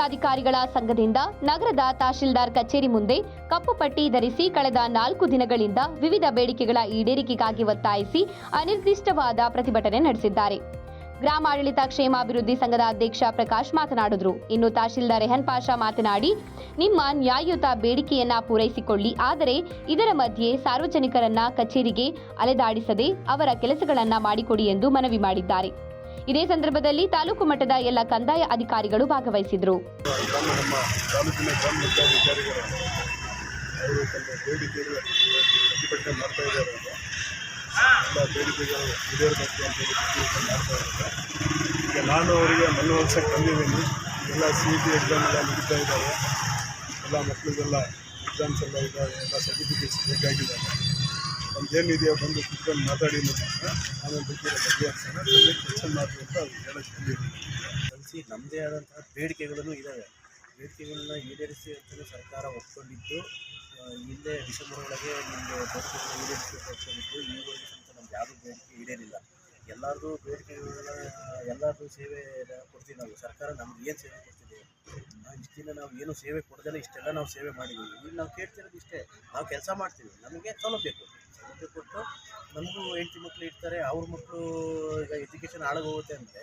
ಆಡಳಿತಾಧಿಕಾರಿಗಳ ಸಂಘದಿಂದ ನಗರದ ತಹಶೀಲ್ದಾರ್ ಕಚೇರಿ ಮುಂದೆ ಕಪ್ಪು ಪಟ್ಟಿ ಧರಿಸಿ ಕಳೆದ 4 ದಿನಗಳಿಂದ ವಿವಿಧ ಬೇಡಿಕೆಗಳ ಈಡೇರಿಕೆಗಾಗಿ ಒತ್ತಾಯಿಸಿ ಅನಿರ್ದಿಷ್ಟವಾದ ಪ್ರತಿಭಟನೆ ನಡೆಸಿದ್ದಾರೆ. ಗ್ರಾಮಾಡಳಿತ ಕ್ಷೇಮಾಭಿವೃದ್ಧಿ ಸಂಘದ ಅಧ್ಯಕ್ಷ ಪ್ರಕಾಶ್ ಮಾತನಾಡಿದರು. ಇನ್ನು ತಹಶೀಲ್ದಾರ್ ರೆಹನ್ ಪಾಷಾ ಮಾತನಾಡಿ, ನಿಮ್ಮ ನ್ಯಾಯಯುತ ಬೇಡಿಕೆಯನ್ನ ಪೂರೈಸಿಕೊಳ್ಳಿ, ಆದರೆ ಇದರ ಮಧ್ಯೆ ಸಾರ್ವಜನಿಕರನ್ನ ಕಚೇರಿಗೆ ಅಲೆದಾಡಿಸದೆ ಅವರ ಕೆಲಸಗಳನ್ನ ಮಾಡಿಕೊಡಿ ಎಂದು ಮನವಿ ಮಾಡಿದ್ದಾರೆ. ಇದೇ ಸಂದರ್ಭದಲ್ಲಿ ತಾಲೂಕು ಮಟ್ಟದ ಎಲ್ಲ ಕಂದಾಯ ಅಧಿಕಾರಿಗಳು ಭಾಗವಹಿಸಿದರು. ಈಗ ನಾನು ಅವರಿಗೆ ಮನವೊಲಿಸಕ್ಕೆ ಬಂದಿದ್ದೀನಿ. ಎಲ್ಲ CET ಎಕ್ಸಾಮ್ ಎಲ್ಲ ನಡೀತಾ ಇದ್ದಾವೆ. ಎಲ್ಲ ಮಕ್ಕಳಿಗೆಲ್ಲ ಎಕ್ಸಾಮ್ಸ್ ಎಲ್ಲ ಇದ್ದಾವೆ. ಎಲ್ಲ ಸರ್ಟಿಫಿಕೇಟ್ಸ್ ಬೇಕಾಗಿದ್ದಾವೆ. ನಮ್ದೇನಿದೆಯೋ ಬಂದು ಕುತ್ಕೊಂಡು ಮಾತಾಡಿ ಆಮೇಲೆ ಬಗೆಹರಿಸೋಣ, ಕೆಲಸ ಮಾಡಿ ಅಂತ ಹೇಳಕ್ಕೆ ಬಂದಿದ್ದೀನಿ. ಕಲಿಸಿ ನಮ್ಮದೇ ಆದಂತಹ ಬೇಡಿಕೆಗಳನ್ನು ಇದ್ದಾವೆ. ಬೇಡಿಕೆಗಳನ್ನ ಈಡೇರಿಸಿ ಅಂತಲೇ ಸರ್ಕಾರ ಒಪ್ಕೊಂಡಿದ್ದು, ಹಿಂದೆ ಡಿಸೆಂಬರ್ ಒಳಗೆ ನಿಮಗೆ ಬೇಡಿಕೆಗಳನ್ನ ಈಡೇರಿಸಿ ಒಪ್ಕೊಂಡಿದ್ದು, ಈವರೆಗೂ ಸಹಿತ ನಮ್ಗೆ ಯಾವುದೂ ಬೇಡಿಕೆ ಈಡೇರಿಲ್ಲ. ಎಲ್ಲರದು ಬೇಡಿಕೆಗಳನ್ನ ಎಲ್ಲರದು ಸೇವೆ ಕೊಡ್ತೀವಿ ನಾವು. ಸರ್ಕಾರ ನಮ್ಗೆ ಏನು ಸೇವೆ ಕೊಡ್ತಿದೆ? ಇಷ್ಟು ದಿನ ನಾವು ಏನು ಸೇವೆ ಕೊಡೋದಲ್ಲ, ಇಷ್ಟೆಲ್ಲ ನಾವು ಸೇವೆ ಮಾಡಿದ್ದೀವಿ. ಈಗ ನಾವು ಕೇಳ್ತಿರೋದು ಇಷ್ಟೇ, ನಾವು ಕೆಲಸ ಮಾಡ್ತೀವಿ, ನಮಗೆ ಸೌಲಭ್ಯ ಕೊಟ್ಟು ನಮಗೂ ಹೆಂಡತಿ ಮಕ್ಕಳು ಇರ್ತಾರೆ, ಅವ್ರ ಮಕ್ಕಳು ಈಗ ಎಜುಕೇಷನ್ ಹಾಳಾಗೋಗುತ್ತೆ ಅಂದರೆ